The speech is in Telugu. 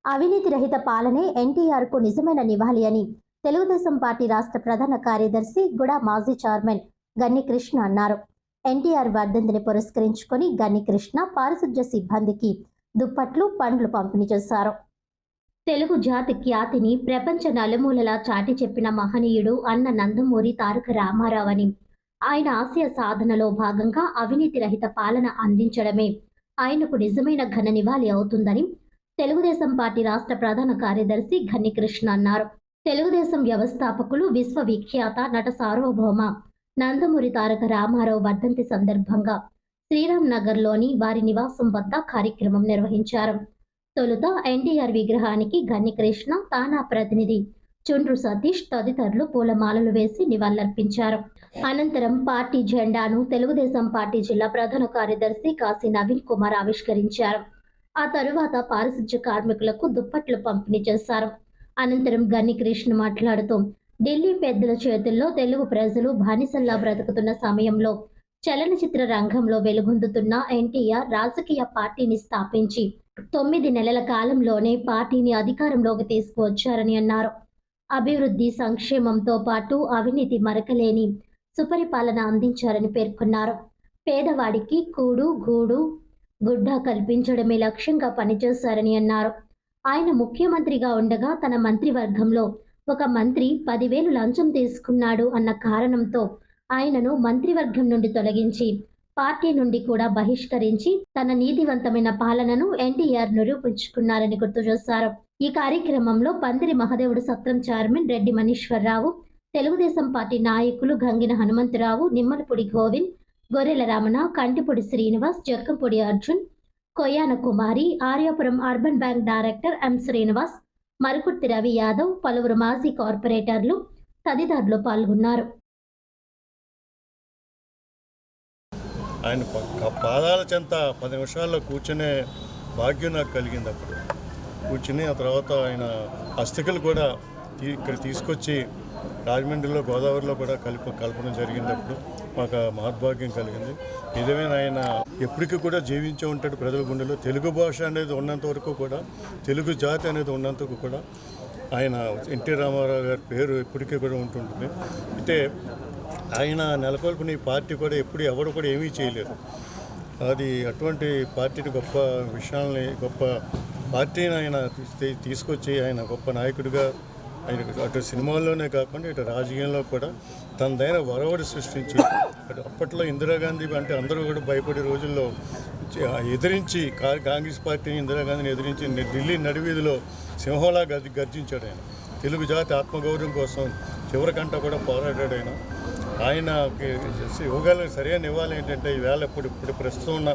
అవినీతి రహిత పాలనే ఎన్టీఆర్కు నిజమైన నివాళి అని తెలుగుదేశం పార్టీ రాష్ట్ర ప్రధాన కార్యదర్శి గుడా మాజీ చైర్మన్ గన్ని కృష్ణ అన్నారు. ఎన్టీఆర్ వర్ధంతిని పురస్కరించుకొని గన్ని కృష్ణ పారిశుధ్య సిబ్బందికి దుప్పట్లు, పండ్లు పంపిణీ చేశారు. తెలుగు జాతి ఖ్యాతిని ప్రపంచ నలుమూలలా చాటి చెప్పిన మహనీయుడు అన్న నందమూరి తారక రామారావు అని, ఆయన ఆశయ సాధనలో భాగంగా అవినీతి రహిత పాలన అందించడమే ఆయనకు నిజమైన ఘన నివాళి అవుతుందని తెలుగుదేశం పార్టీ రాష్ట్ర ప్రధాన కార్యదర్శి గన్ని కృష్ణ అన్నారు. తెలుగుదేశం వ్యవస్థాపకులు, విశ్వవిఖ్యాత నట సార్వభౌమ నందమూరి తారక రామారావు వర్ధంతి సందర్భంగా శ్రీరామ్ నగర్లోని వారి నివాసం వద్ద కార్యక్రమం నిర్వహించారు. తొలుత ఎన్టీఆర్ విగ్రహానికి గన్ని కృష్ణ, తానా ప్రతినిధి చుండ్రు సతీష్ తదితరులు పూలమాలలు వేసి నివాళులర్పించారు. అనంతరం పార్టీ జెండాను తెలుగుదేశం పార్టీ జిల్లా ప్రధాన కార్యదర్శి కాశీ నవీన్ కుమార్ ఆవిష్కరించారు. ఆ తరువాత పారిశుధ్య కార్మికులకు దుప్పట్లు పంపిణీ చేశారు. అనంతరం గన్ని కృష్ణ మాట్లాడుతూ, ఢిల్లీ పెద్దల చేతుల్లో తెలుగు ప్రజలు బానిసల్లా బ్రతుకుతున్న సమయంలో చలనచిత్ర రంగంలో వెలుగొందుతున్న ఎన్టీఆర్ రాజకీయ పార్టీని స్థాపించి 9 నెలల కాలంలోనే పార్టీని అధికారంలోకి తీసుకువచ్చారని అన్నారు. అభివృద్ధి, సంక్షేమంతో పాటు అవినీతి మరకలేని సుపరిపాలన అందించారని పేర్కొన్నారు. పేదవాడికి కూడు, గూడు, గుడ్డ కల్పించడమే లక్ష్యంగా పనిచేశారని అన్నారు. ఆయన ముఖ్యమంత్రిగా ఉండగా తన మంత్రివర్గంలో ఒక మంత్రి 10,000 లంచం తీసుకున్నాడు అన్న కారణంతో ఆయనను మంత్రివర్గం నుండి తొలగించి పార్టీ నుండి కూడా బహిష్కరించి తన నీతివంతమైన పాలనను ఎన్టీఆర్ నిరూపించుకున్నారని గుర్తు చేశారు. ఈ కార్యక్రమంలో పందిరి మహదేవుడు సత్రం చైర్మన్ రెడ్డి మనీశ్వరరావు, తెలుగుదేశం పార్టీ నాయకులు Gangina Hanumantharao, Nimmalapudi Govind, Gorrela Ramana, Kantipudi Srinivas, Jakkampudi Arjun, Koyyana Kumari, Aryapuram urban bank director M Srinivas, Marukurthi Ravi Yadav, పలువురు మాజీ కార్పొరేటర్లు తదితరులు పాల్గొన్నారు. ఆయన పాదాల చెంత 10 నిమిషాల్లో కూర్చునే భాగ్యం నాకు కలిగింది. అప్పుడు కూర్చుని ఆ తర్వాత ఆయన అస్థికలు కూడా ఇక్కడ తీసుకొచ్చి రాజమండ్రిలో, గోదావరిలో కూడా కలపడం జరిగింది. అప్పుడు మాకు మహద్భాగ్యం కలిగింది. నిజమైన ఆయన ఎప్పటికీ కూడా జీవించే ఉంటాడు ప్రజల గుండెలో. తెలుగు భాష అనేది ఉన్నంత వరకు కూడా, తెలుగు జాతి అనేది ఉన్నంతకు కూడా ఆయన ఎన్టీ రామారావు గారి పేరు ఎప్పటికీ కూడా ఉంటుంటుంది. అయితే ఆయన నెలకొల్పిన ఈ పార్టీ కూడా ఎప్పుడు ఎవరు కూడా ఏమీ చేయలేరు. అది అటువంటి పార్టీని, గొప్ప విషయాల్ని, గొప్ప పార్టీని ఆయన తీసుకొచ్చి ఆయన గొప్ప నాయకుడిగా, ఆయన అటు సినిమాల్లోనే కాకుండా ఇటు రాజకీయంలో కూడా తనదైన ఒరవడి సృష్టించి, అటు అప్పట్లో ఇందిరాగాంధీ అంటే అందరూ కూడా భయపడే రోజుల్లో ఎదిరించి కాంగ్రెస్ పార్టీని, ఇందిరాగాంధీని ఎదిరించి ఢిల్లీ నడివీధిలో సింహంలా గర్జించాడు. ఆయన తెలుగు జాతి ఆత్మగౌరవం కోసం చివరికంటా కూడా పోరాడాడు. ఆయన ఇవ్వగల సరైన నివాళి ఏంటంటే ఈవేళ ఇప్పుడు ప్రస్తుతం ఉన్న